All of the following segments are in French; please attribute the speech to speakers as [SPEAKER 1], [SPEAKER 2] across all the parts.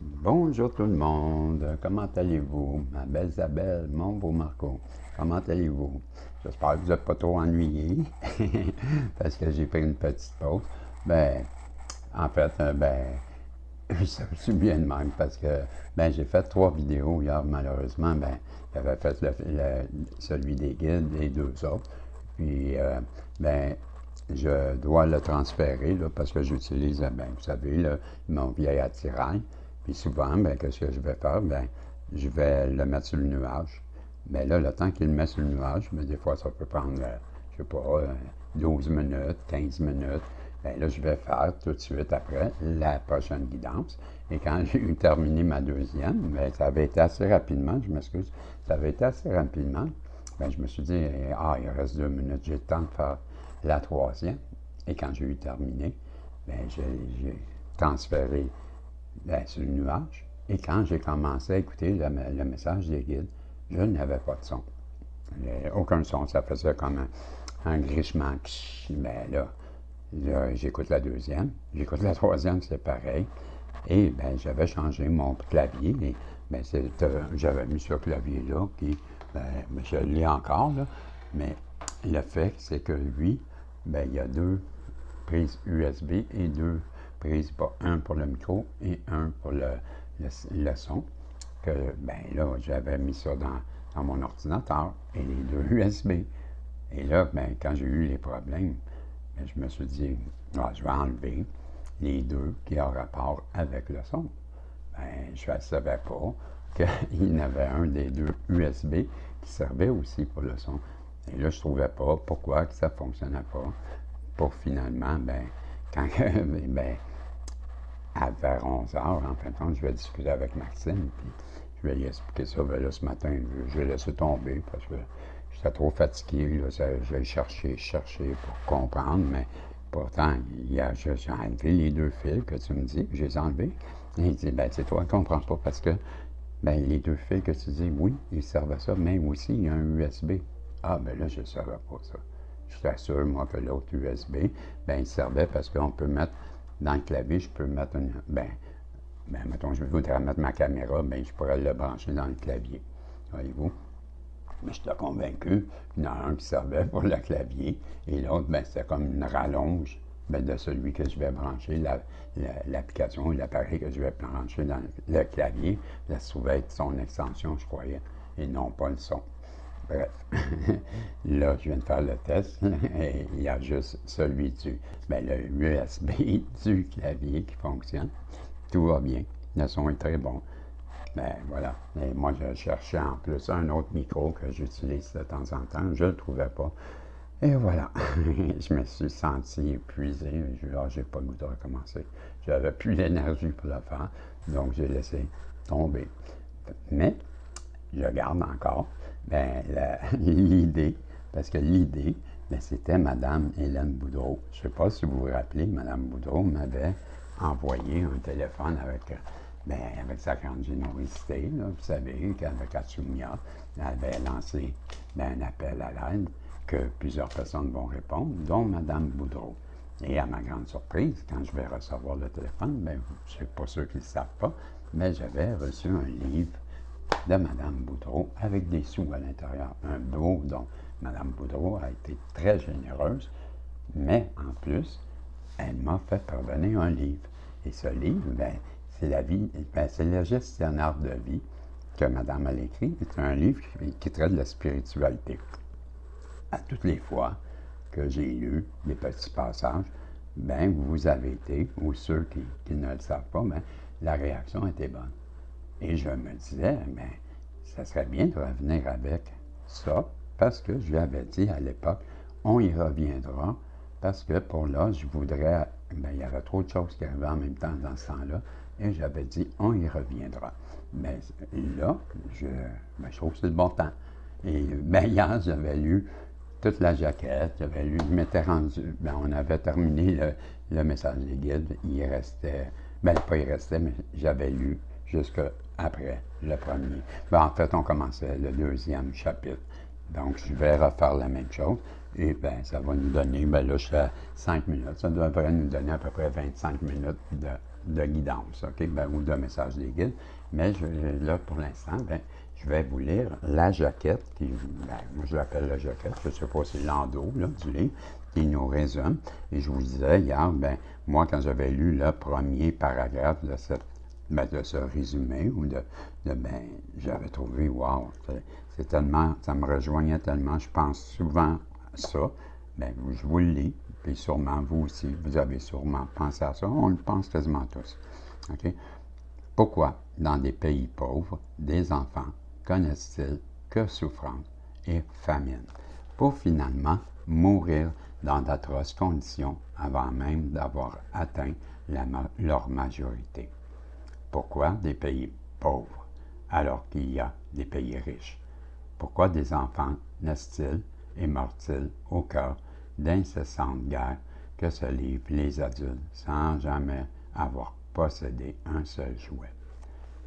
[SPEAKER 1] Bonjour tout le monde, comment allez-vous? Ma belle Isabelle, mon beau Marco, comment allez-vous? J'espère que vous n'êtes pas trop ennuyés parce que j'ai pris une petite pause. Ben, en fait, ça me suis bien de même parce que j'ai fait 3 vidéos hier, malheureusement. J'avais fait celui des guides et 2 autres. Puis, ben, je dois le transférer là, parce que j'utilise, vous savez, là, mon vieil attirail. Puis souvent, qu'est-ce que je vais faire? Je vais le mettre sur le nuage. Mais là, le temps qu'il le met sur le nuage, des fois, ça peut prendre, je sais pas, 12 minutes, 15 minutes. Là, je vais faire tout de suite après la prochaine guidance. Et quand j'ai eu terminé ma deuxième, ça avait été assez rapidement, je m'excuse, ça avait été assez rapidement. Je me suis dit, il reste 2 minutes, j'ai le temps de faire la troisième. Et quand j'ai eu terminé, j'ai transféré sur le nuage. Et quand j'ai commencé à écouter le message des guides, je n'avais pas de son. Aucun son, ça faisait comme un grichement. Mais là, j'écoute la deuxième, j'écoute la troisième, c'est pareil. Et j'avais changé mon clavier. Et j'avais mis ce clavier-là, qui, je l'ai encore, là, mais le fait, c'est que lui, il y a 2 prises USB et 2 prises, un pour le micro et un pour le son. Que, là, j'avais mis ça dans mon ordinateur et les 2 USB. Et là, quand j'ai eu les problèmes, je me suis dit, je vais enlever les 2 qui ont rapport avec le son. Je ne savais pas qu'il y en avait un des 2 USB qui servait aussi pour le son. Et là, je ne trouvais pas pourquoi que ça ne fonctionnait pas. Pour finalement, quand à vers 11 heures, en fin de compte, je vais discuter avec Maxime, puis je vais lui expliquer ça. Là, ce matin, je vais laisser tomber parce que j'étais trop fatigué. Là, je vais chercher pour comprendre, mais pourtant, j'ai enlevé les 2 fils que tu me dis, je les ai enlevés. Et il dit, c'est toi qui ne comprends pas parce que les 2 fils que tu dis, oui, ils servent à ça, mais aussi, il y a un USB. Ah, là, je ne savais pas ça. Je t'assure, moi, que l'autre USB, il servait parce qu'on peut mettre dans le clavier, je peux mettre une. Mettons, je voudrais mettre ma caméra, je pourrais le brancher dans le clavier. Voyez-vous? Mais je suis convaincu qu'il y en a un qui servait pour le clavier et l'autre, c'était comme une rallonge de celui que je vais brancher, l'application ou l'appareil que je vais brancher dans le clavier. Ça se trouvait être son extension, je croyais, et non pas le son. Bref, là, je viens de faire le test et il y a juste celui le USB du clavier qui fonctionne. Tout va bien. Le son est très bon. Voilà. Et moi, je cherchais en plus un autre micro que j'utilise de temps en temps. Je ne le trouvais pas. Et voilà. Je me suis senti épuisé. J'ai pas le goût de recommencer. J'avais plus l'énergie pour le faire. Donc, j'ai laissé tomber. Mais, je garde encore l'idée, parce que l'idée, c'était Mme Hélène Boudreau. Je ne sais pas si vous vous rappelez, Mme Boudreau m'avait envoyé un téléphone avec sa grande générosité, là, vous savez, qu'avec Atsumiya, elle avait lancé un appel à l'aide que plusieurs personnes vont répondre, dont Mme Boudreau. Et à ma grande surprise, quand je vais recevoir le téléphone, c'est pas ceux qui ne le savent pas, mais j'avais reçu un livre de Mme Boudreau avec des sous à l'intérieur. Un beau don. Mme Boudreau a été très généreuse, mais en plus, elle m'a fait parvenir un livre. Et ce livre, c'est la vie, c'est le gestionnaire de vie que Madame a écrit. C'est un livre qui traite de la spiritualité. À toutes les fois que j'ai lu des petits passages, vous avez été, ou ceux qui ne le savent pas, la réaction était bonne. Et je me disais, ça serait bien de revenir avec ça, parce que je lui avais dit à l'époque, on y reviendra, parce que pour là, je voudrais, il y avait trop de choses qui arrivaient en même temps dans ce temps-là, et j'avais dit, on y reviendra. Mais là, je trouve que c'est le bon temps. Et hier, j'avais lu toute la jaquette, j'avais lu, je m'étais rendu, on avait terminé le message des guides, il restait, pas il restait, mais j'avais lu jusqu'après le premier. En fait, on commençait le deuxième chapitre. Donc, je vais refaire la même chose. Et ça va nous donner, là, je suis à 5 minutes. Ça devrait nous donner à peu près 25 minutes de guidance, OK? Ou de message des guides. Mais là, pour l'instant, je vais vous lire la jaquette, moi je l'appelle la jaquette, je ne sais pas si c'est l'endos du livre, qui nous résume. Et je vous disais hier, moi, quand j'avais lu le premier paragraphe de de ce résumé, j'avais trouvé, wow, c'est tellement, ça me rejoignait tellement, je pense souvent à ça, je vous le lis, puis sûrement vous aussi, vous avez sûrement pensé à ça, on le pense quasiment tous. OK? Pourquoi, dans des pays pauvres, des enfants connaissent-ils que souffrance et famine, pour finalement mourir dans d'atroces conditions avant même d'avoir atteint leur majorité? Pourquoi des pays pauvres alors qu'il y a des pays riches? Pourquoi des enfants naissent-ils et meurent-ils au cœur d'incessantes guerres que se livrent les adultes sans jamais avoir possédé un seul jouet?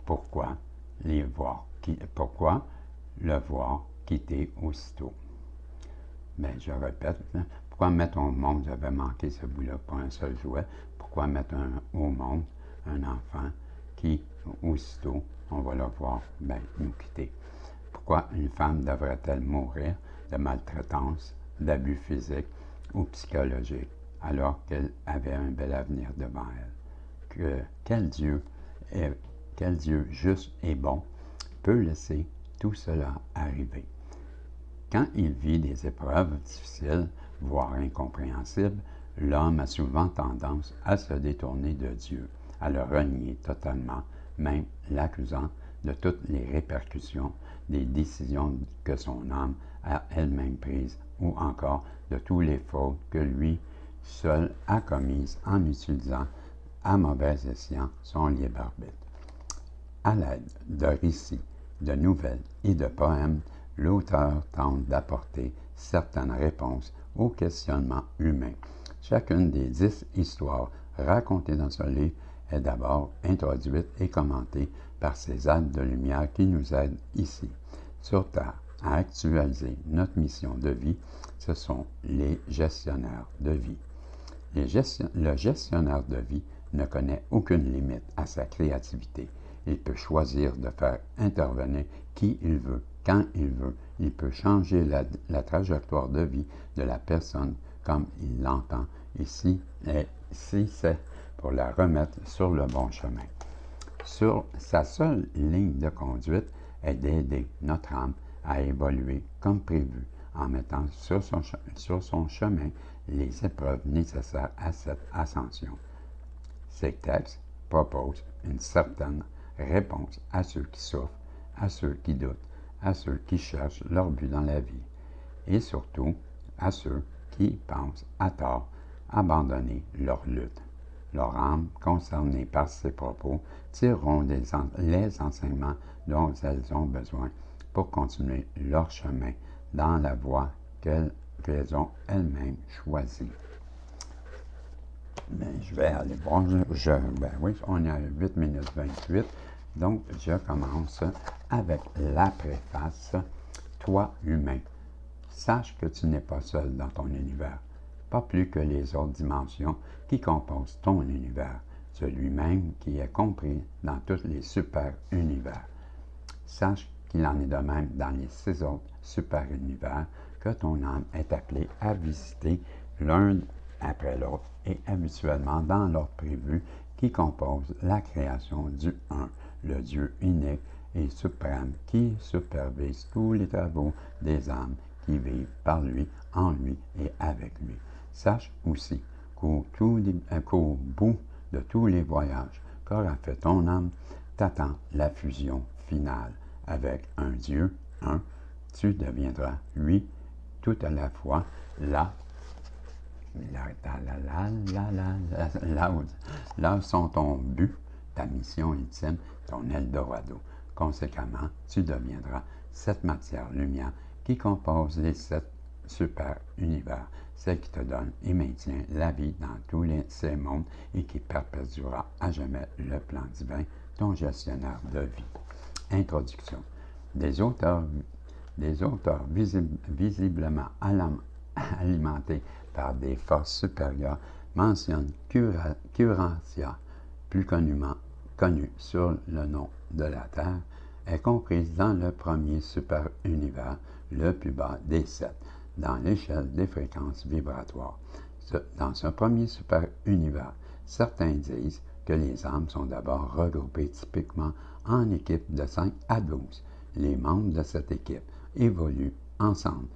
[SPEAKER 1] Pourquoi pourquoi le voir quitter aussitôt? Je répète, pourquoi mettre au monde, j'avais manqué ce bout-là, pas un seul jouet, pourquoi mettre au monde un enfant qui, aussitôt, on va le voir, nous quitter? Pourquoi une femme devrait-elle mourir de maltraitance, d'abus physiques ou psychologiques, alors qu'elle avait un bel avenir devant elle? Quel Dieu juste et bon peut laisser tout cela arriver? Quand il vit des épreuves difficiles, voire incompréhensibles, l'homme a souvent tendance à se détourner de Dieu, à le renier totalement, même l'accusant de toutes les répercussions des décisions que son âme a elle-même prises, ou encore de toutes les fautes que lui seul a commises en utilisant à mauvais escient son libre arbitre. À l'aide de récits, de nouvelles et de poèmes, l'auteur tente d'apporter certaines réponses aux questionnements humains. Chacune des 10 histoires racontées dans ce livre est d'abord introduite et commentée par ces êtres de lumière qui nous aident ici, sur Terre, à actualiser notre mission de vie. Ce sont les gestionnaires de vie. Le gestionnaire de vie ne connaît aucune limite à sa créativité. Il peut choisir de faire intervenir qui il veut, quand il veut. Il peut changer la trajectoire de vie de la personne comme il l'entend, et si c'est pour la remettre sur le bon chemin. Sa seule ligne de conduite est d'aider notre âme à évoluer comme prévu, en mettant sur son chemin les épreuves nécessaires à cette ascension. Ces textes proposent une certaine réponse à ceux qui souffrent, à ceux qui doutent, à ceux qui cherchent leur but dans la vie, et surtout à ceux qui pensent à tort abandonner leur lutte. Leur âme, concernée par ces propos, tireront les enseignements dont elles ont besoin pour continuer leur chemin dans la voie qu'elles ont elles-mêmes choisie. Je vais aller voir. Oui, on est à 8 minutes 28. Donc, je commence avec la préface. Toi, humain, sache que tu n'es pas seul dans ton univers, pas plus que les autres dimensions qui composent ton univers, celui-même qui est compris dans tous les super-univers. Sache qu'il en est de même dans les 6 autres super-univers que ton âme est appelée à visiter l'un après l'autre et habituellement dans l'ordre prévu qui compose la création du Un, le Dieu unique et suprême qui supervise tous les travaux des âmes qui vivent par lui, en lui et avec lui. Sache aussi qu'au bout de tous les voyages qu'aura fait ton âme, t'attend la fusion finale avec un Dieu, un. Tu deviendras, lui, tout à la fois, là sont ton but, ta mission ultime, ton Eldorado. Conséquemment, tu deviendras cette matière-lumière qui compose les 7 super-univers, celle qui te donne et maintient la vie dans tous ces mondes et qui perpétuera à jamais le plan divin, ton gestionnaire de vie. Introduction. Des auteurs visiblement alimentés par des forces supérieures mentionnent Curacia plus connue sur le nom de la Terre, est comprise dans le premier super-univers, le plus bas des 7, dans l'échelle des fréquences vibratoires. Dans ce premier super-univers, certains disent que les âmes sont d'abord regroupées typiquement en équipes de 5 à 12. Les membres de cette équipe évoluent ensemble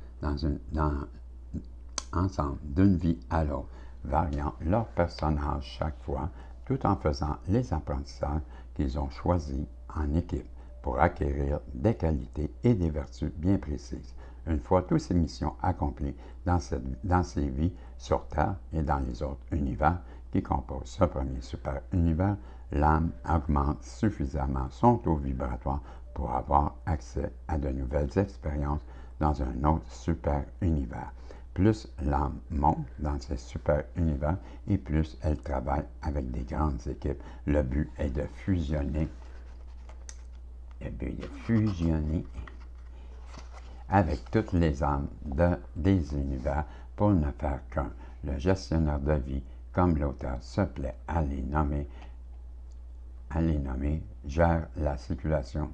[SPEAKER 1] d'une vie à l'autre, variant leur personnage chaque fois, tout en faisant les apprentissages qu'ils ont choisis en équipe pour acquérir des qualités et des vertus bien précises. Une fois toutes ces missions accomplies dans ces vies sur Terre et dans les autres univers qui composent ce premier super-univers, l'âme augmente suffisamment son taux vibratoire pour avoir accès à de nouvelles expériences dans un autre super-univers. Plus l'âme monte dans ces super-univers et plus elle travaille avec des grandes équipes. Le but est de fusionner avec toutes les âmes des univers pour ne faire qu'un. Le gestionnaire de vie, comme l'auteur se plaît à les nommer, gère la circulation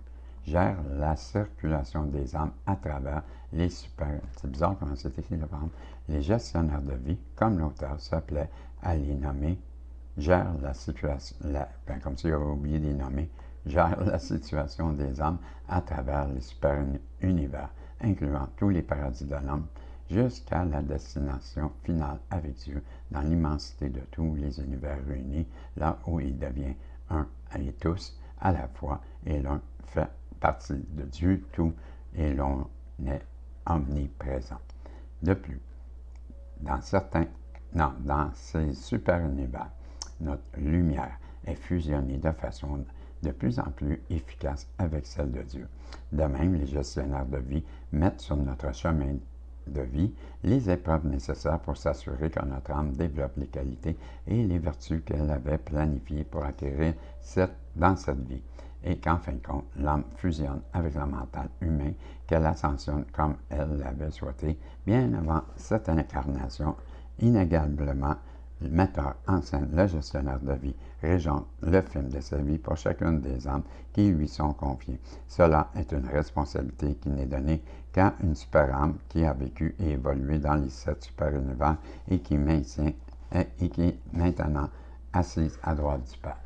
[SPEAKER 1] des âmes à travers les super... C'est bizarre comment c'est écrit le parole. Les gestionnaires de vie, comme l'auteur se plaît à les nommer, gère la circulation... comme si j'avais oublié de les nommer, gère la situation des âmes à travers les super-univers, incluant tous les paradis de l'homme, jusqu'à la destination finale avec Dieu, dans l'immensité de tous les univers réunis, là où il devient un et tous à la fois, et l'un fait partie de Dieu tout, et l'on est omniprésent. De plus, dans ces super-univers, notre lumière est fusionnée de façon de plus en plus efficace avec celle de Dieu. De même, les gestionnaires de vie mettent sur notre chemin de vie les épreuves nécessaires pour s'assurer que notre âme développe les qualités et les vertus qu'elle avait planifiées pour acquérir dans cette vie, et qu'en fin de compte, l'âme fusionne avec le mental humain, qu'elle ascensionne comme elle l'avait souhaité, bien avant cette incarnation. Inégalement, le metteur en scène, le gestionnaire de vie, régente le film de sa vie pour chacune des âmes qui lui sont confiées. Cela est une responsabilité qui n'est donnée qu'à une super-âme qui a vécu et évolué dans les 7 super-univers et qui est maintenant assise à droite du Père.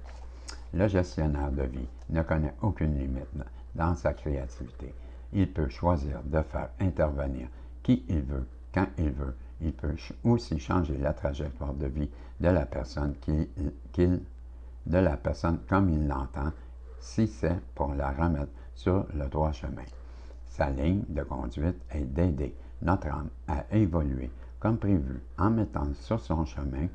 [SPEAKER 1] Le gestionnaire de vie ne connaît aucune limite dans sa créativité. Il peut choisir de faire intervenir qui il veut, quand il veut. Il peut aussi changer la trajectoire de vie de la personne comme il l'entend, si c'est pour la remettre sur le droit chemin. Sa ligne de conduite est d'aider notre âme à évoluer comme prévu en mettant sur son chemin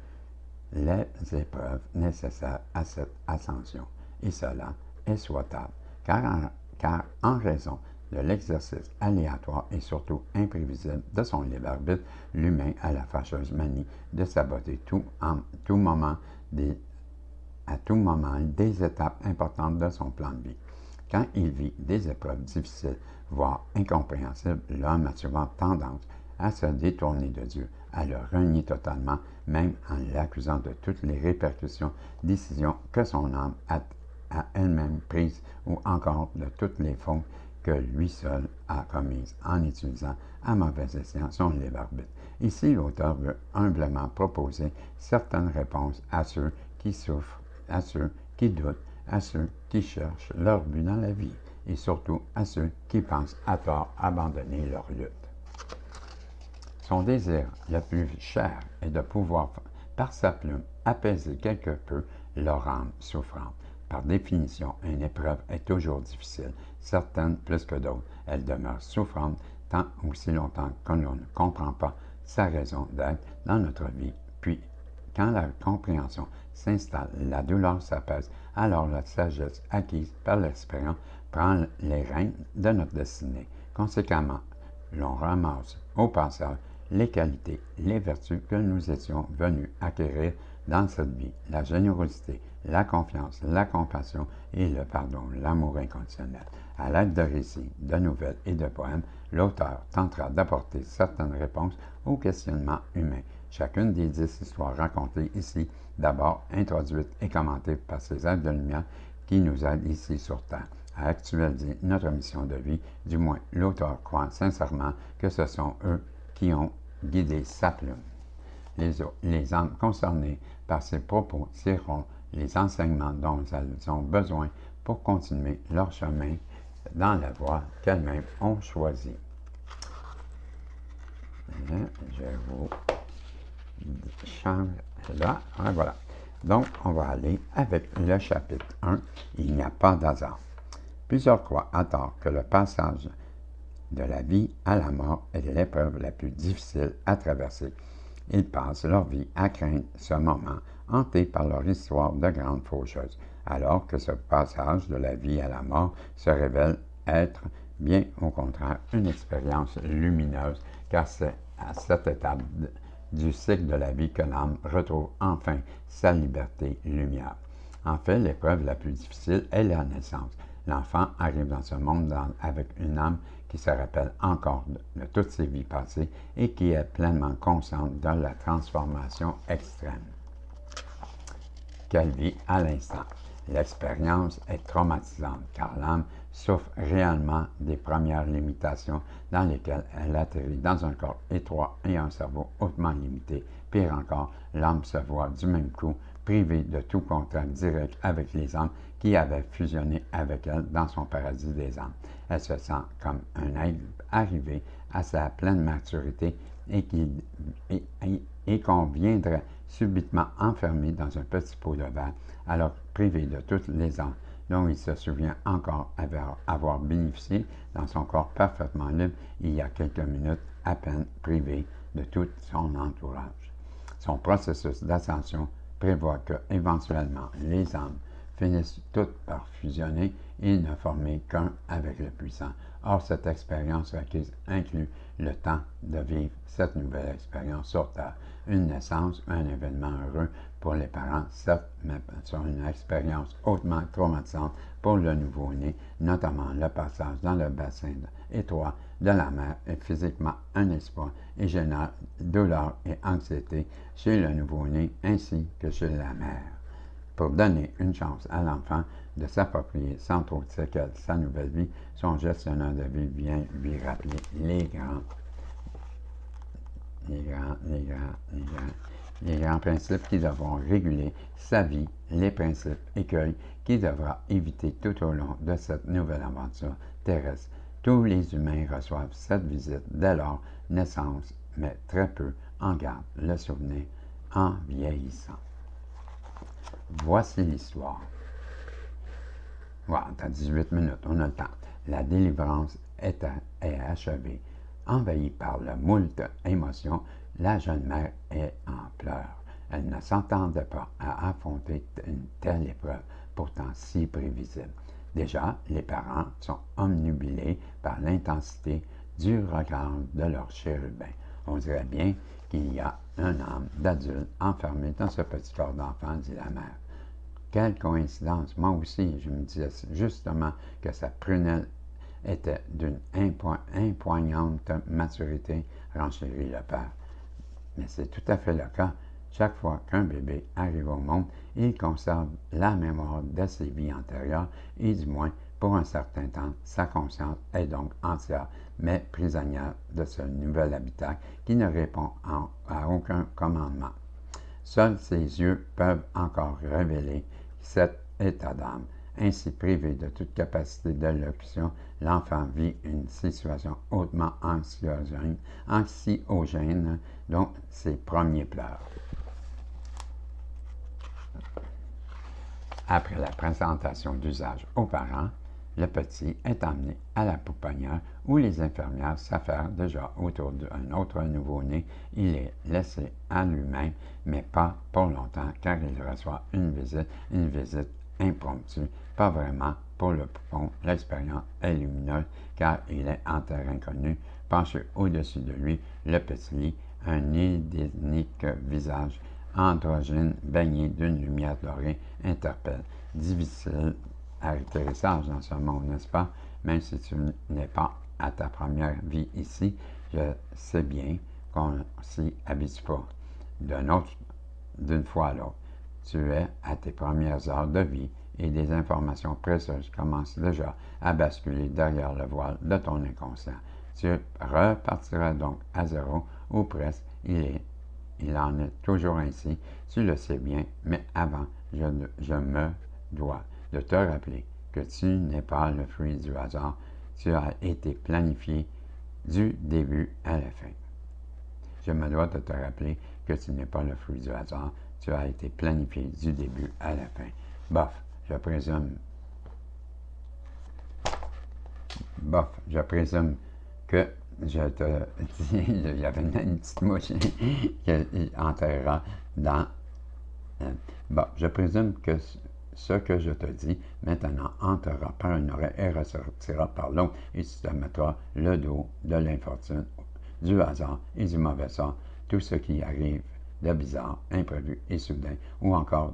[SPEAKER 1] les épreuves nécessaires à cette ascension. Et cela est souhaitable, car en raison de l'exercice aléatoire et surtout imprévisible de son libre arbitre, l'humain a la fâcheuse manie de saboter à tout moment des étapes importantes de son plan de vie. Quand il vit des épreuves difficiles, voire incompréhensibles, l'homme a souvent tendance à se détourner de Dieu, à le renier totalement, même en l'accusant de toutes les décisions que son âme a elle-même prises, ou encore de toutes les fautes que lui seul a commises en utilisant à mauvais escient son libre arbitre. Ici, l'auteur veut humblement proposer certaines réponses à ceux qui souffrent, à ceux qui doutent, à ceux qui cherchent leur but dans la vie, et surtout à ceux qui pensent à tort abandonner leur lutte. Son désir le plus cher est de pouvoir, par sa plume, apaiser quelque peu leur âme souffrante. Par définition, une épreuve est toujours difficile, certaines plus que d'autres. Elle demeure souffrante tant aussi longtemps que l'on ne comprend pas sa raison d'être dans notre vie. Puis, quand la compréhension s'installe, la douleur s'apaise, alors la sagesse acquise par l'expérience prend les rênes de notre destinée. Conséquemment, l'on ramasse au passage les qualités, les vertus que nous étions venus acquérir dans cette vie, la générosité, la confiance, la compassion et le pardon, l'amour inconditionnel. À l'aide de récits, de nouvelles et de poèmes, l'auteur tentera d'apporter certaines réponses aux questionnements humains Chacune des 10 histoires racontées ici, d'abord introduites et commentées par ces êtres de lumière qui nous aident ici sur Terre à actualiser notre mission de vie. Du moins, l'auteur croit sincèrement que ce sont eux qui ont guidé sa plume. Les âmes concernées par ces propos tireront les enseignements dont elles ont besoin pour continuer leur chemin dans la voie qu'elles-mêmes ont choisie. Je vous change là. Voilà. Donc, on va aller avec le chapitre 1. Il n'y a pas d'hasard. Plusieurs croient à tort que le passage de la vie à la mort est l'épreuve la plus difficile à traverser. Ils passent leur vie à craindre ce moment, hantés par leur histoire de grande faucheuse, alors que ce passage de la vie à la mort se révèle être, bien au contraire, une expérience lumineuse, car c'est à cette étape du cycle de la vie que l'âme retrouve enfin sa liberté lumière. En fait, l'épreuve la plus difficile est la naissance. L'enfant arrive dans ce monde avec une âme qui se rappelle encore de toutes ses vies passées et qui est pleinement consciente de la transformation extrême qu'elle vit à l'instant. L'expérience est traumatisante car l'âme souffre réellement des premières limitations dans lesquelles elle atterrit dans un corps étroit et un cerveau hautement limité. Pire encore, l'âme se voit du même coup privée de tout contact direct avec les âmes qui avaient fusionné avec elle dans son paradis des âmes. Elle se sent comme un être arrivé à sa pleine maturité et qu'on viendrait subitement enfermé dans un petit pot de verre, alors privé de toutes les âmes dont il se souvient encore avoir bénéficié dans son corps parfaitement libre il y a quelques minutes, à peine privé de tout son entourage. Son processus d'ascension prévoit que, éventuellement, les âmes finissent toutes par fusionner et ne former qu'un avec le puissant. Or, cette expérience requise inclut le temps de vivre cette nouvelle expérience sur Terre. Une naissance, un événement heureux pour les parents, certes, mais sur une expérience hautement traumatisante pour le nouveau-né, notamment le passage dans le bassin étroit de la mère est physiquement un espoir et génère douleur et anxiété chez le nouveau-né ainsi que chez la mère. Pour donner une chance à l'enfant de s'approprier sans trop de séquelles sa nouvelle vie, son gestionnaire de vie vient lui rappeler les grands principes qui devront réguler sa vie, les principes écueils qu'il devra éviter tout au long de cette nouvelle aventure terrestre. Tous les humains reçoivent cette visite dès leur naissance, mais très peu en gardent le souvenir en vieillissant. Voici l'histoire. Voilà, t'as 18 minutes, on a le temps. La délivrance est achevée. Envahie par le moult émotions, la jeune mère est en pleurs. Elle ne s'entendait pas à affronter une telle épreuve, pourtant si prévisible. Déjà, les parents sont omnubilés par l'intensité du regard de leur chérubin. On dirait bien qu'il y a un âme d'adulte enfermé dans ce petit corps d'enfant, dit la mère. Quelle coïncidence! Moi aussi, je me disais justement que sa prunelle était d'une impoignante maturité, renchérit le père. Mais c'est tout à fait le cas. Chaque fois qu'un bébé arrive au monde, il conserve la mémoire de ses vies antérieures et du moins, pour un certain temps, sa conscience est donc entière, mais prisonnière de ce nouvel habitat qui ne répond à aucun commandement. Seuls ses yeux peuvent encore révéler cet état d'âme. Ainsi privé de toute capacité d'élocution, l'enfant vit une situation hautement anxiogène, dont ses premiers pleurs. Après la présentation d'usage aux parents, le petit est emmené à la pouponnière où les infirmières s'affairent déjà autour d'un autre nouveau-né. Il est laissé à lui-même, mais pas pour longtemps, car il reçoit une visite impromptue. Pas vraiment pour le poupon, l'expérience est lumineuse, car il est en terre inconnue. Penché au-dessus de lui, le petit lit, un idyllique visage androgyne baigné d'une lumière dorée interpelle. Difficile atterrissage dans ce monde, n'est-ce pas? Même si tu n'es pas à ta première vie ici, je sais bien qu'on s'y habitue pas. d'une fois à l'autre. Tu es à tes premières heures de vie et des informations précieuses commencent déjà à basculer derrière le voile de ton inconscient. Tu repartiras donc à zéro ou presque. Il en est toujours ainsi, tu le sais bien, mais avant, je me dois de te rappeler que tu n'es pas le fruit du hasard, tu as été planifié du début à la fin. Je me dois de te rappeler que tu n'es pas le fruit du hasard, tu as été planifié du début à la fin. Bof, je présume que je te dis, il y avait une petite mouche qui enterrera dans... Bon, je présume que ce que je te dis maintenant entrera par une oreille et ressortira par l'autre, et tu te mettras le dos de l'infortune, du hasard et du mauvais sort, tout ce qui arrive de bizarre, imprévu et soudain, ou encore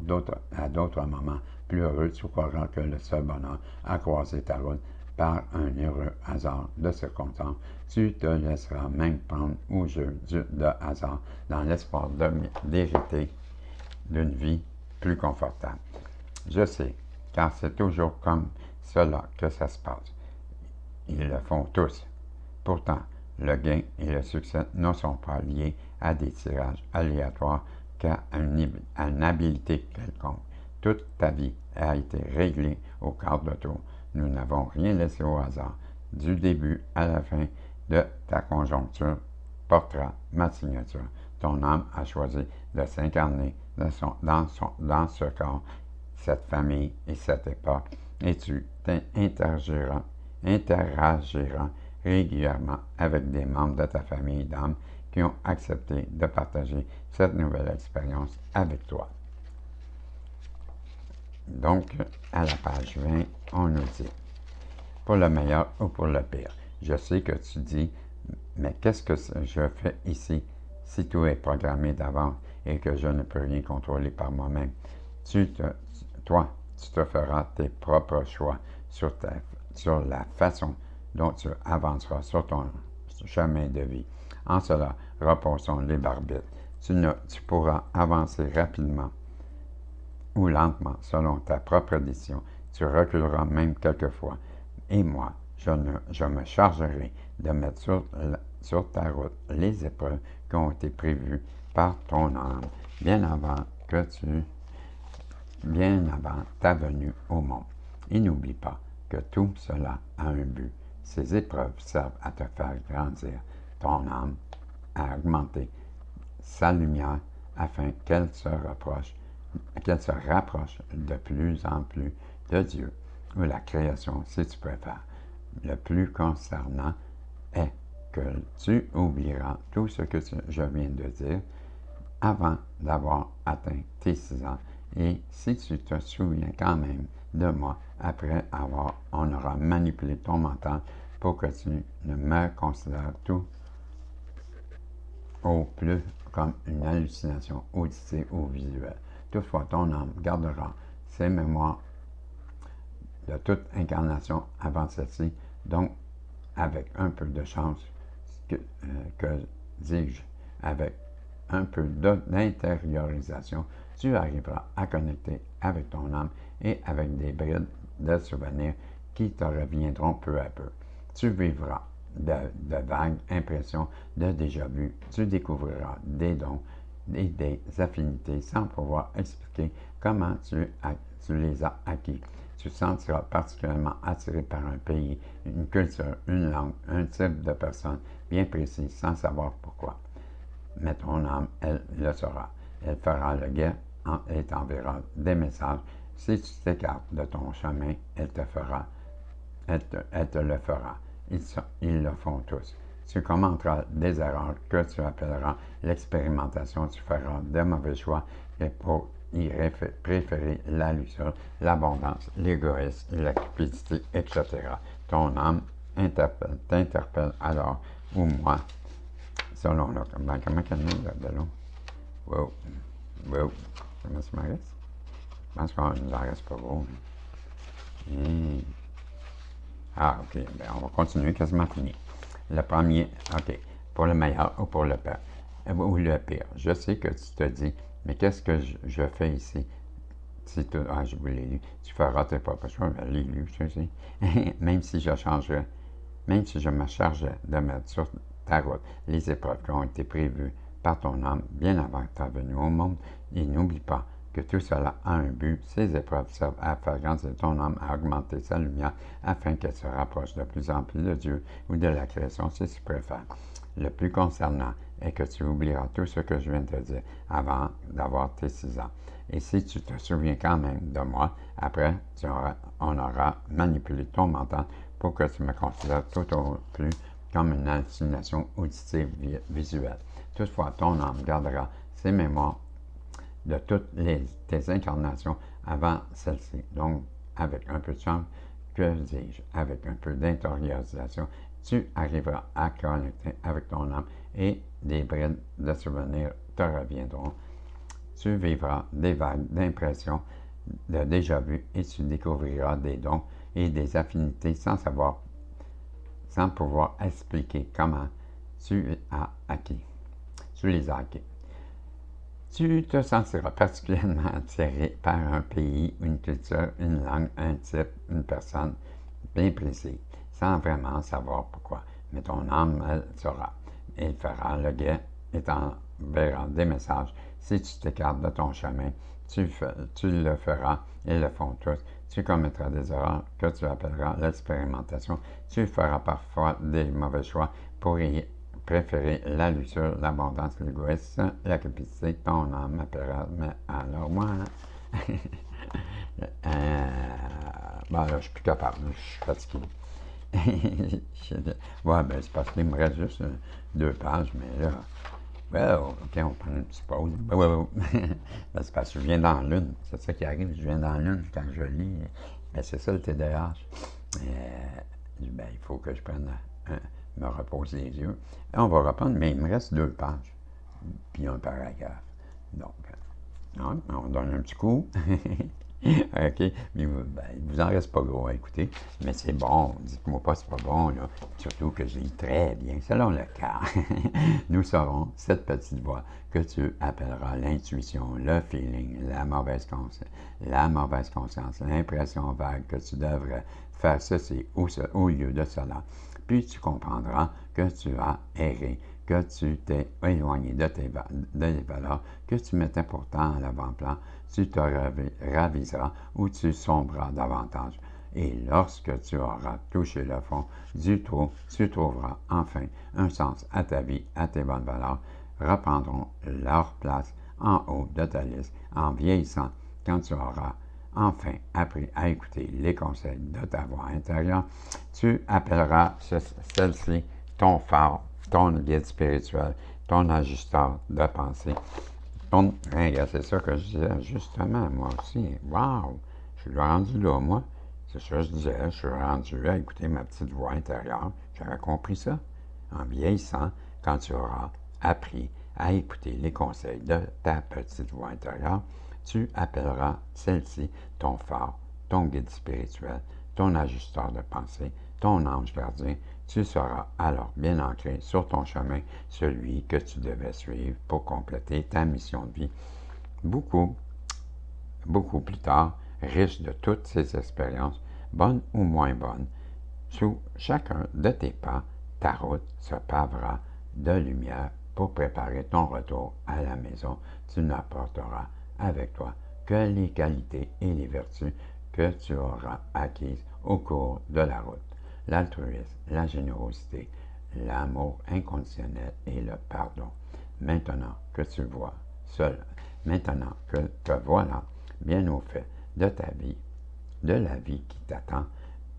[SPEAKER 1] à d'autres moments plus heureux, tu croiras que le seul bonheur a croisé ta route par un heureux hasard de circonstances. Tu te laisseras même prendre au jeu de hasard dans l'espoir d'hériter d'une vie plus confortable. Je sais, car c'est toujours comme cela que ça se passe. Ils le font tous. Pourtant, le gain et le succès ne sont pas liés à des tirages aléatoires qu'à une habileté quelconque. Toute ta vie a été réglée au quart de tour. Nous n'avons rien laissé au hasard. Du début à la fin de ta conjoncture portera ma signature. Ton âme a choisi de s'incarner dans ce corps, cette famille et cette époque, et tu interagiras régulièrement avec des membres de ta famille d'âme qui ont accepté de partager cette nouvelle expérience avec toi. Donc, à la page 20, on nous dit, pour le meilleur ou pour le pire. Je sais que tu dis, mais qu'est-ce que je fais ici si tout est programmé d'avance et que je ne peux rien contrôler par moi-même? Toi, tu te feras tes propres choix sur la façon dont tu avanceras sur ton chemin de vie. En cela, reposons libre arbitre. Tu pourras avancer rapidement ou lentement selon ta propre décision. Tu reculeras même quelquefois. Et moi, je me chargerai de mettre sur ta route les épreuves qui ont été prévues par ton âme bien avant ta venue au monde. Et n'oublie pas que tout cela a un but. Ces épreuves servent à te faire grandir ton âme, à augmenter sa lumière afin qu'elle se rapproche de plus en plus de Dieu, ou la création si tu préfères. Le plus concernant est que tu oublieras tout ce que je viens de dire avant d'avoir atteint tes 6 ans. Et si tu te souviens quand même de moi après on aura manipulé ton mental pour que tu ne me considères tout au plus comme une hallucination auditive ou visuelle. Toutefois, ton âme gardera ses mémoires de toute incarnation avant celle-ci, donc avec un peu de chance, que dis-je, avec un peu d'intériorisation, tu arriveras à connecter avec ton âme et avec des brides de souvenirs qui te reviendront peu à peu. Tu vivras de vagues impressions de déjà-vu. Tu découvriras des dons et des affinités sans pouvoir expliquer comment tu les as acquis. Tu te sentiras particulièrement attiré par un pays, une culture, une langue, un type de personne bien précis sans savoir pourquoi. Mais ton âme, elle le saura. Elle fera le guet et t'enverra des messages. Si tu t'écartes de ton chemin, elle te le fera. Ils le font tous. Tu commenteras des erreurs que tu appelleras l'expérimentation. Tu feras de mauvais choix et pour y préférer la luxure, l'abondance, l'égoïsme, la cupidité, etc. Ton âme t'interpelle alors, ou moi, selon l'autre. Ben, comment qu'elle met de l'eau? Wow. Comment ça me reste? Je pense qu'on nous en reste pas beau. Ah, ok. Ben, on va continuer quasiment fini. Le premier, ok. Pour le meilleur ou pour le pire. Ou le pire, je sais que tu te dis, mais qu'est-ce que je fais ici? Si tu, je vous l'ai lu, tu feras tes propres choix, je l'ai lu, je sais. Même si je changerais, même si je me chargeais de mettre sur ta route les épreuves qui ont été prévues par ton âme bien avant ta venue au monde, et n'oublie pas que tout cela a un but. Ces épreuves servent à faire grandir ton âme, à augmenter sa lumière, afin qu'elle se rapproche de plus en plus de Dieu ou de la création si tu préfères. Le plus concernant est que tu oublieras tout ce que je viens de te dire avant d'avoir tes 6 ans. Et si tu te souviens quand même de moi, après, on aura manipulé ton mental pour que tu me considères tout au plus comme une hallucination auditive visuelle. Toutefois, ton âme gardera ses mémoires de toutes tes incarnations avant celle-ci. Donc, avec un peu de chance, que dis-je, avec un peu d'intériorisation, tu arriveras à connecter avec ton âme et des brides de souvenirs te reviendront. Tu vivras des vagues d'impressions de déjà-vu et tu découvriras des dons et des affinités sans pouvoir expliquer comment tu les as acquis. Tu te sentiras particulièrement attiré par un pays, une culture, une langue, un type, une personne bien précis, sans vraiment savoir pourquoi. Mais ton âme, elle saura. Elle fera le guet et t'enverra des messages. Si tu t'écartes de ton chemin, tu le feras, ils le font tous. Tu commettras des erreurs que tu appelleras l'expérimentation. Tu feras parfois des mauvais choix pour y préférer la luxure, l'abondance, l'égoïsme, la cupidité. Ton âme m'appellera, mais alors moi, bon, là, je suis plus capable, je suis fatigué. Ouais, ben, c'est parce qu'il me reste juste 2 pages, mais là, well, ok, on prend une petite pause. Ben, c'est parce que je viens dans l'une. C'est ça qui arrive, je viens dans l'une quand je lis. Ben, c'est ça le TDAH. Ben, il faut que je prenne me repose les yeux. Et on va reprendre, mais il me reste 2 pages, puis un paragraphe. Donc, on donne un petit coup. OK, mais il vous en reste pas gros à écouter, mais c'est bon. Dites-moi pas c'est pas bon, là. Surtout que je lis très bien, selon le cas. Nous saurons cette petite voix que tu appelleras l'intuition, le feeling, la mauvaise conscience, l'impression vague que tu devrais faire ceci au lieu de cela. Puis tu comprendras que tu as erré, que tu t'es éloigné des valeurs que tu mettais pourtant à l'avant-plan. Tu te raviseras ou tu sombreras davantage. Et lorsque tu auras touché le fond du trou, tu trouveras enfin un sens à ta vie, à tes bonnes valeurs, reprendront leur place en haut de ta liste en vieillissant quand tu auras enfin appris à écouter les conseils de ta voix intérieure. Tu appelleras celle-ci ton phare, ton guide spirituel, ton ajusteur de pensée. C'est ça que je disais, justement, moi aussi. Wow! Je suis rendu là, moi. C'est ça que je disais. Je suis rendu à écouter ma petite voix intérieure. J'avais compris ça. En vieillissant, quand tu auras appris à écouter les conseils de ta petite voix intérieure, tu appelleras celle-ci ton phare, ton guide spirituel, ton ajusteur de pensée, ton ange gardien. Tu seras alors bien ancré sur ton chemin, celui que tu devais suivre pour compléter ta mission de vie. Beaucoup, beaucoup plus tard, riche de toutes ces expériences, bonnes ou moins bonnes, sous chacun de tes pas, ta route se pavera de lumière pour préparer ton retour à la maison. Tu n'apporteras avec toi que les qualités et les vertus que tu auras acquises au cours de la route. L'altruisme, la générosité, l'amour inconditionnel et le pardon. Maintenant que tu vois seul, maintenant que te voilà bien au fait de ta vie, de la vie qui t'attend,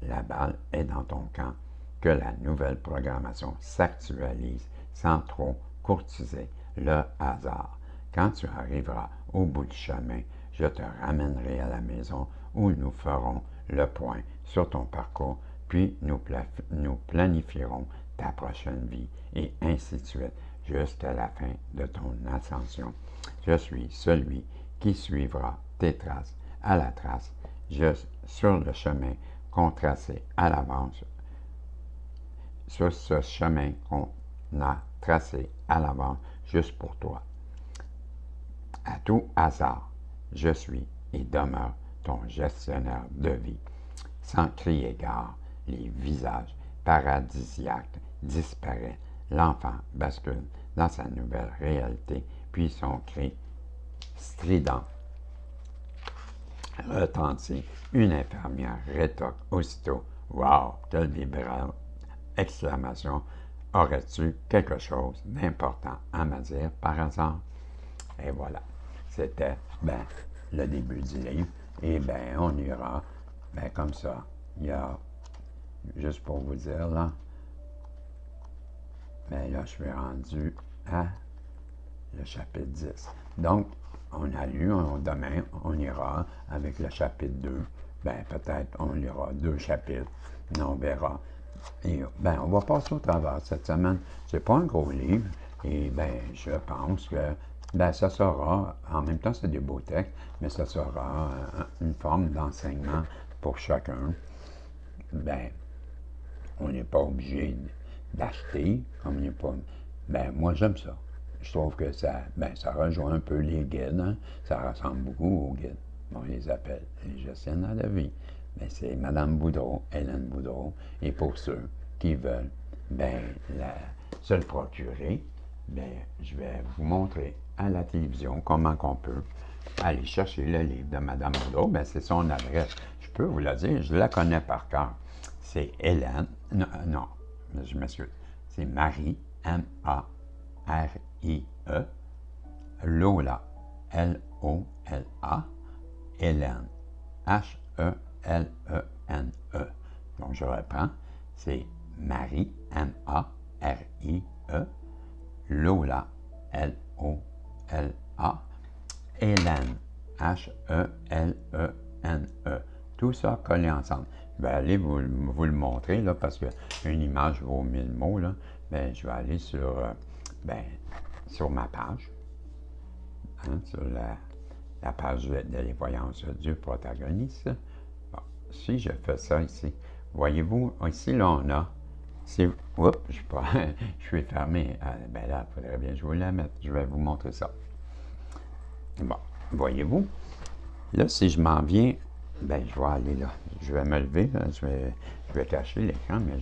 [SPEAKER 1] la balle est dans ton camp. Que la nouvelle programmation s'actualise sans trop courtiser le hasard. Quand tu arriveras au bout du chemin, je te ramènerai à la maison où nous ferons le point sur ton parcours, puis nous planifierons ta prochaine vie, et ainsi de suite, jusqu'à la fin de ton ascension. Je suis celui qui suivra tes traces à la trace, sur le chemin qu'on traçait à l'avance, sur ce chemin qu'on a tracé à l'avance, juste pour toi. À tout hasard, je suis et demeure ton gestionnaire de vie. Sans crier gare, les visages paradisiaques disparaissent. L'enfant bascule dans sa nouvelle réalité, puis son cri strident retentit. Une infirmière rétorque aussitôt. Wow, quelle vibrante exclamation. Aurais-tu quelque chose d'important à me dire par hasard? Et voilà, c'était le début du livre. Et on ira comme ça. Il y a, juste pour vous dire, là, là, je suis rendu à le chapitre 10. Donc, on a lu, demain, on ira avec le chapitre 2. Peut-être on lira 2 chapitres. On verra. Et on va passer au travers cette semaine. C'est pas un gros livre. Et je pense que ça sera, en même temps c'est des beaux textes, mais ça sera une forme d'enseignement pour chacun. On n'est pas obligé d'acheter, comme il n'est pas. Moi j'aime ça. Je trouve que ça rejoint un peu les guides. Hein? Ça ressemble beaucoup aux guides. On les appelle les gestionnaires de vie. C'est Mme Boudreau, Hélène Boudreau. Et pour ceux qui veulent se le procurer, je vais vous montrer à la télévision comment on peut aller chercher le livre de Mme Boudreau. C'est son adresse. Je peux vous le dire, je la connais par cœur. C'est Hélène, non, je m'excuse. C'est Marie, M-A-R-I-E, Lola, L-O-L-A, Hélène, H-E-L-E-N-E. Donc, je reprends. C'est Marie, M-A-R-I-E, Lola, L-O-L-A, Hélène, H-E-L-E-N-E. Tout ça collé ensemble. Je vais aller vous le montrer, là, parce qu'une image vaut 1000 mots. Là. Je vais aller sur ma page, hein, sur la page de les voyances du protagoniste. Bon, si je fais ça ici, voyez-vous, ici, là, on a... Oups, je suis fermé. Là, il faudrait bien que je vous la mette. Je vais vous montrer ça. Bon, voyez-vous, là, si je m'en viens, je vais aller là. Je vais me lever, là, je vais cacher l'écran, mais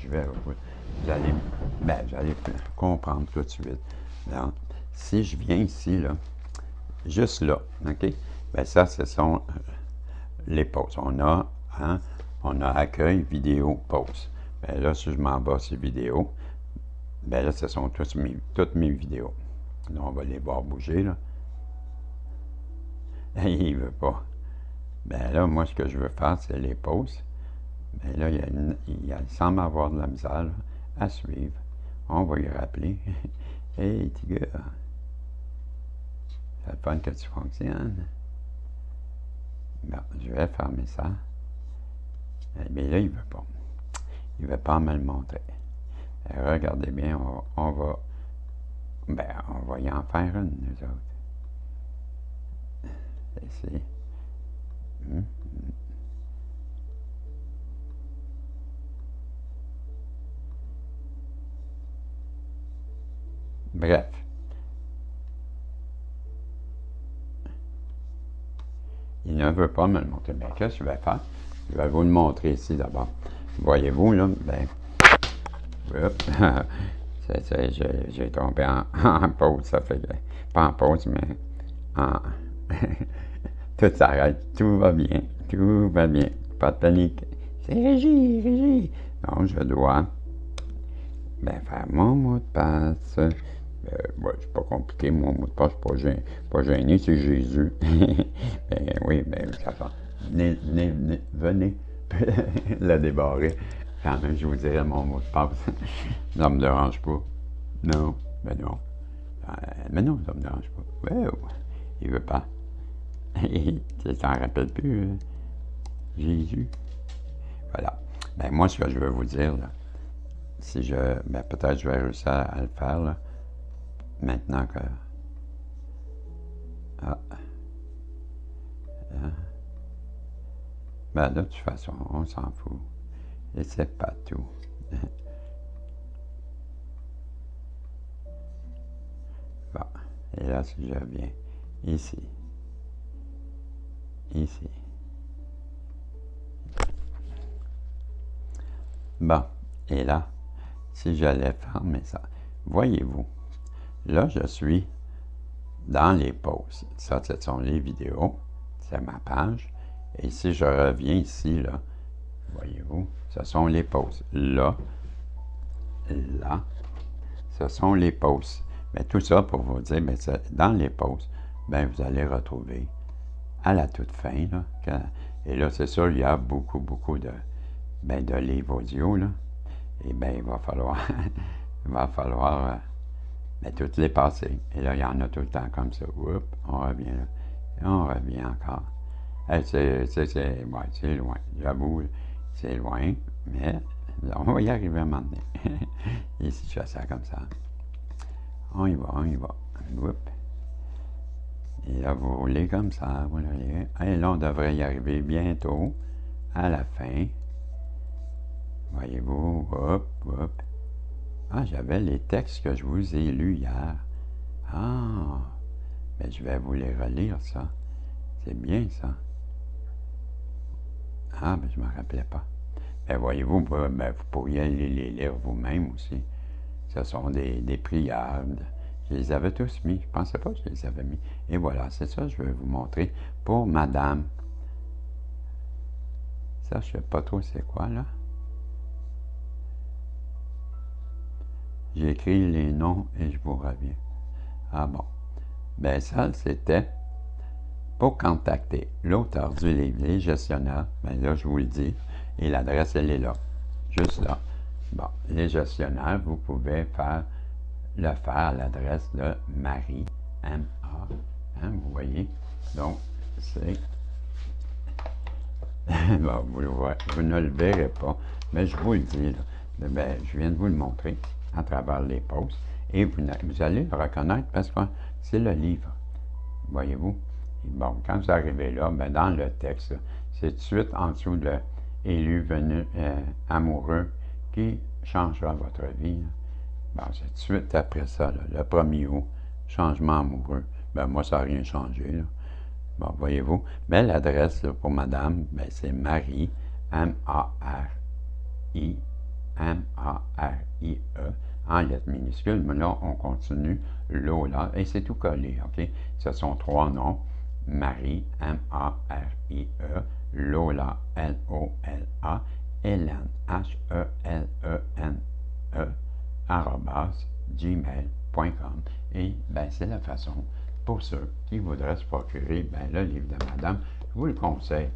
[SPEAKER 1] vous allez comprendre tout de suite. Donc, si je viens ici, là, juste là, OK? Ça, ce sont les pauses. On a accueil, vidéo, pause. Là, si je m'en bats sur vidéo, là, ce sont toutes mes vidéos. Là, on va les voir bouger, là. Il ne veut pas. Là, moi, ce que je veux faire, c'est les pauses. Là, il semble avoir de la misère là, à suivre. On va y rappeler. Hey, petit gars, ça le fun que tu fonctionnes. Bon, je vais fermer ça. Mais là, il ne veut pas. Il ne veut pas me le montrer. Regardez bien, on va y en faire une, nous autres. Ici. Bref. Il ne veut pas me le montrer. Qu'est-ce que je vais faire? Je vais vous le montrer ici d'abord. Voyez-vous, là, j'ai tombé en pause. Ça fait que, pas en pause, mais en... Tout s'arrête, tout va bien, pas de panique. C'est Régie. Donc, je dois faire mon mot de passe. C'est pas compliqué, mon mot de passe, pas gêné, c'est Jésus. Oui, ça va. Venez le débarrer. Quand même, je vous dirai mon mot de passe. Ça me dérange pas. Non, non. Mais non, ça me dérange pas. Il veut pas. Tu t'en rappelles plus, Jésus? Voilà. Moi, ce que je veux vous dire, là, si peut-être je vais réussir à le faire, là, maintenant que... de toute façon, on s'en fout. Et c'est pas tout. Bon. Et là, si je viens ici, ici. Bon, et là, si j'allais fermer ça, voyez-vous, là, je suis dans les posts. Ça, ce sont les vidéos. C'est ma page. Et si je reviens ici, là, voyez-vous, ce sont les posts. Là, là, ce sont les posts. Mais tout ça pour vous dire, mais dans les posts, ben, vous allez retrouver à la toute fin, là, et là, c'est sûr, il y a beaucoup, beaucoup de livres audio, là. Et bien, il va falloir, toutes les passer. Et là, il y en a tout le temps comme ça. Oups, on revient là. Et on revient encore. Et c'est loin. J'avoue, c'est loin, mais on va y arriver à un moment donné. Et si je fais ça comme ça, on y va. Oups. Et là, vous roulez comme ça, vous roulez. Et là, on devrait y arriver bientôt, à la fin. Voyez-vous, hop. Ah, j'avais les textes que je vous ai lus hier. Ah, mais je vais vous les relire, ça. C'est bien, ça. Ah, mais je ne me rappelais pas. Mais voyez-vous, vous pourriez aller les lire vous-même aussi. Ce sont des prières. Je les avais tous mis. Je ne pensais pas que je les avais mis. Et voilà, c'est ça que je vais vous montrer pour madame. Ça, je ne sais pas trop c'est quoi, là. J'écris les noms et je vous reviens. Ah bon. Ben ça, c'était pour contacter l'auteur du livre, les gestionnaires. Ben là, je vous le dis. Et l'adresse, elle est là. Juste là. Bon, les gestionnaires, vous pouvez le faire à l'adresse de Marie, M-A. Hein, vous voyez? Donc, c'est... bon, vous ne le verrez pas, mais je vous le dis, là. Ben, je viens de vous le montrer à travers les posts. Et vous allez le reconnaître parce que c'est le livre. Voyez-vous? Bon, quand vous arrivez là, ben dans le texte, c'est tout de suite en dessous de élu venu amoureux qui changera votre vie. Bon, c'est tout de suite après ça, là, le 1er août, changement amoureux. Ben moi, ça n'a rien changé. Là. Bon, voyez-vous. Mais l'adresse pour madame, ben, c'est Marie, M-A-R-I, M-A-R-I-E, en lettres minuscules. Mais là, on continue Lola, et c'est tout collé, OK? Ce sont 3 noms. Marie, M-A-R-I-E, Lola, L-O-L-A, Hélène, H-E-L-E-N-E, @gmail.com. Et ben, c'est la façon pour ceux qui voudraient se procurer le livre de madame. Je vous le conseille.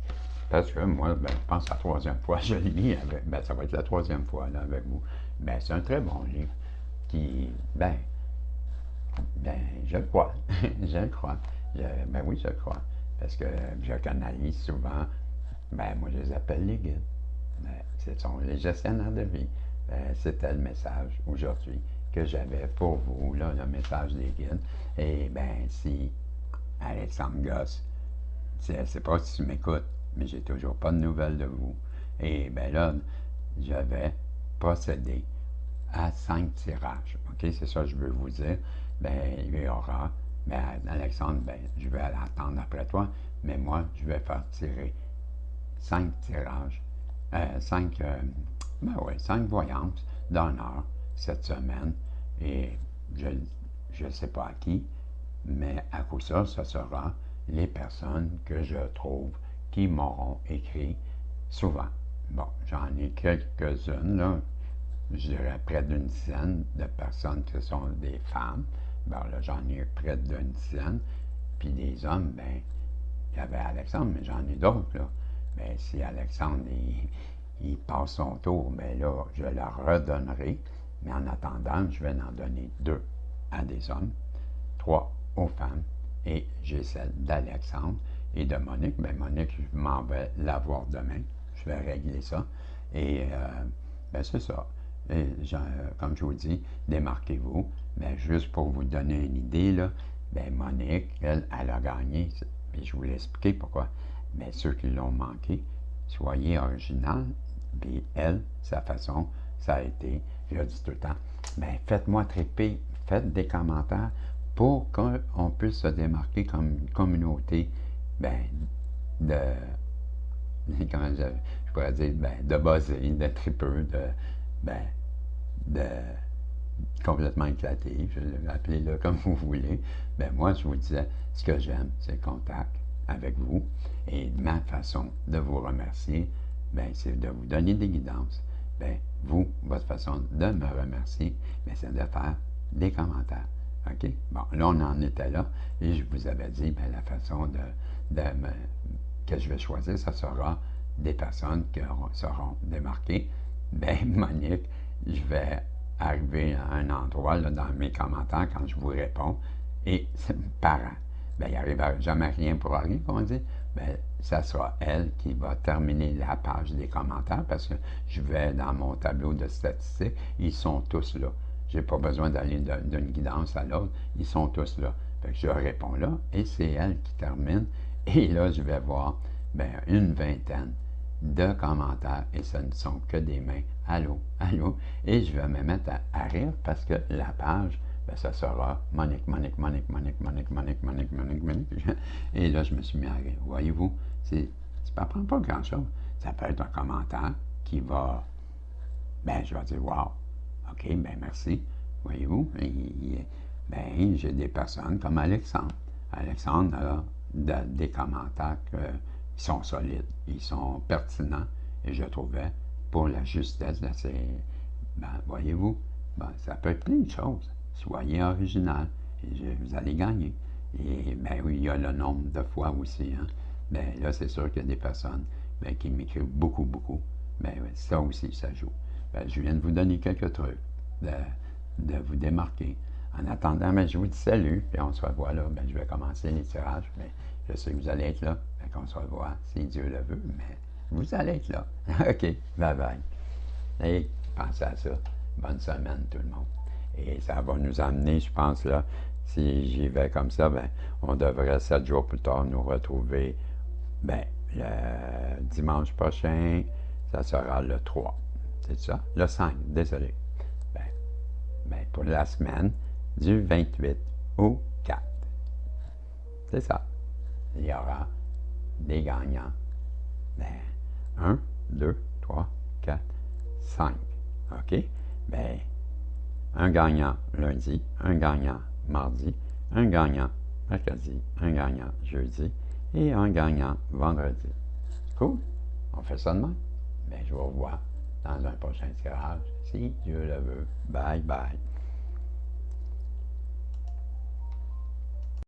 [SPEAKER 1] Parce que moi, je pense que la 3e fois je le lis avec. Ça va être la 3e fois là, avec vous. C'est un très bon livre qui, je le crois. Je le crois. Oui, je le crois. Parce que je canalise souvent. Moi, je les appelle les guides. Ce sont les gestionnaires de vie. C'était le message aujourd'hui que j'avais pour vous, là, le message des guides. Et si Alexandre Gosse, je ne sais pas si tu m'écoutes, mais j'ai toujours pas de nouvelles de vous. Et là, je vais procéder à 5 tirages. OK, c'est ça que je veux vous dire. Il y aura, Alexandre, je vais attendre après toi, mais moi, je vais faire tirer 5 tirages, 5 voyances d'honneur cette semaine. Et je ne sais pas à qui, mais à coup ça, ce sera les personnes que je trouve qui m'auront écrit souvent. Bon, j'en ai quelques-unes, là. Je dirais près d'une dizaine de personnes qui sont des femmes. Là, j'en ai près d'une dizaine. Puis des hommes, il y avait Alexandre, mais j'en ai d'autres, là. Si Alexandre, il passe son tour, là, je leur redonnerai. Mais en attendant, je vais en donner 2 à des hommes, 3 aux femmes, et j'ai celle d'Alexandre et de Monique. Monique, je m'en vais la voir demain. Je vais régler ça. Et c'est ça. Et, comme je vous dis, démarquez-vous. Juste pour vous donner une idée, là, Monique, elle a gagné. Et je vous l'ai expliqué pourquoi. Mais ceux qui l'ont manqué, soyez original. Puis elle, sa façon, ça a été, je dis tout le temps, faites-moi triper, faites des commentaires pour qu'on puisse se démarquer comme une communauté, ben, de, comment je pourrais dire, ben, de buzzés, de tripeux, ben, de complètement éclaté, appelez-le comme vous voulez. Ben moi, je vous disais, ce que j'aime, c'est le contact avec vous. Et ma façon de vous remercier, ben, c'est de vous donner des guidances. Ben, vous, votre façon de me remercier, ben, c'est de faire des commentaires. OK? Bon, là, on en était là. Et je vous avais dit, ben, la façon que je vais choisir, ça sera des personnes qui seront démarquées. Ben, Monique, je vais arriver à un endroit là, dans mes commentaires quand je vous réponds et parent. Ben, il n'arrivera jamais rien pour rien, comme on dit. Ben, ça sera elle qui va terminer la page des commentaires parce que je vais dans mon tableau de statistiques, ils sont tous là. Je n'ai pas besoin d'aller d'une guidance à l'autre, ils sont tous là. Fait que je réponds là et c'est elle qui termine. Et là, je vais voir ben, une vingtaine de commentaires et ce ne sont que des mains. Allô, allô. Et je vais me mettre à rire parce que la page, ben, ça sera Monique, Monique, Monique, Monique, Monique, Monique, Monique, Monique, Monique. Et là, je me suis mis à rire. Voyez-vous, ça ne prend pas grand-chose. Ça peut être un commentaire qui va, ben, je vais dire, wow, OK, ben, merci. Voyez-vous, ben, j'ai des personnes comme Alexandre. Alexandre a des commentaires qui sont solides, ils sont pertinents, et je trouvais, pour la justesse de ces... Ben, voyez-vous, ben, ça peut être plein de choses. Soyez original, et vous allez gagner. Et ben oui, il y a le nombre de fois aussi. Hein. Ben là, c'est sûr qu'il y a des personnes ben, qui m'écrivent beaucoup, beaucoup. Ben oui, ça aussi, ça joue. Ben, je viens de vous donner quelques trucs, de vous démarquer. En attendant, ben, je vous dis salut, puis on se revoit là. Ben, je vais commencer les tirages. Ben, je sais que vous allez être là. Ben, qu'on se revoit, si Dieu le veut, mais vous allez être là. OK, bye-bye. Et pensez à ça. Bonne semaine, tout le monde. Et ça va nous amener, je pense, là, si j'y vais comme ça, ben, on devrait 7 jours plus tard nous retrouver, ben, le dimanche prochain, ça sera le 3. C'est ça? Le 5, désolé. Ben, pour la semaine du 28 au 4. C'est ça. Il y aura des gagnants. Ben, 1, 2, 3, 4, 5. OK? Ben, un gagnant lundi, un gagnant mardi, un gagnant mercredi, un gagnant jeudi et un gagnant vendredi. Cool? On fait ça demain? Ben, je vous revois dans un prochain tirage, si Dieu le veut. Bye bye.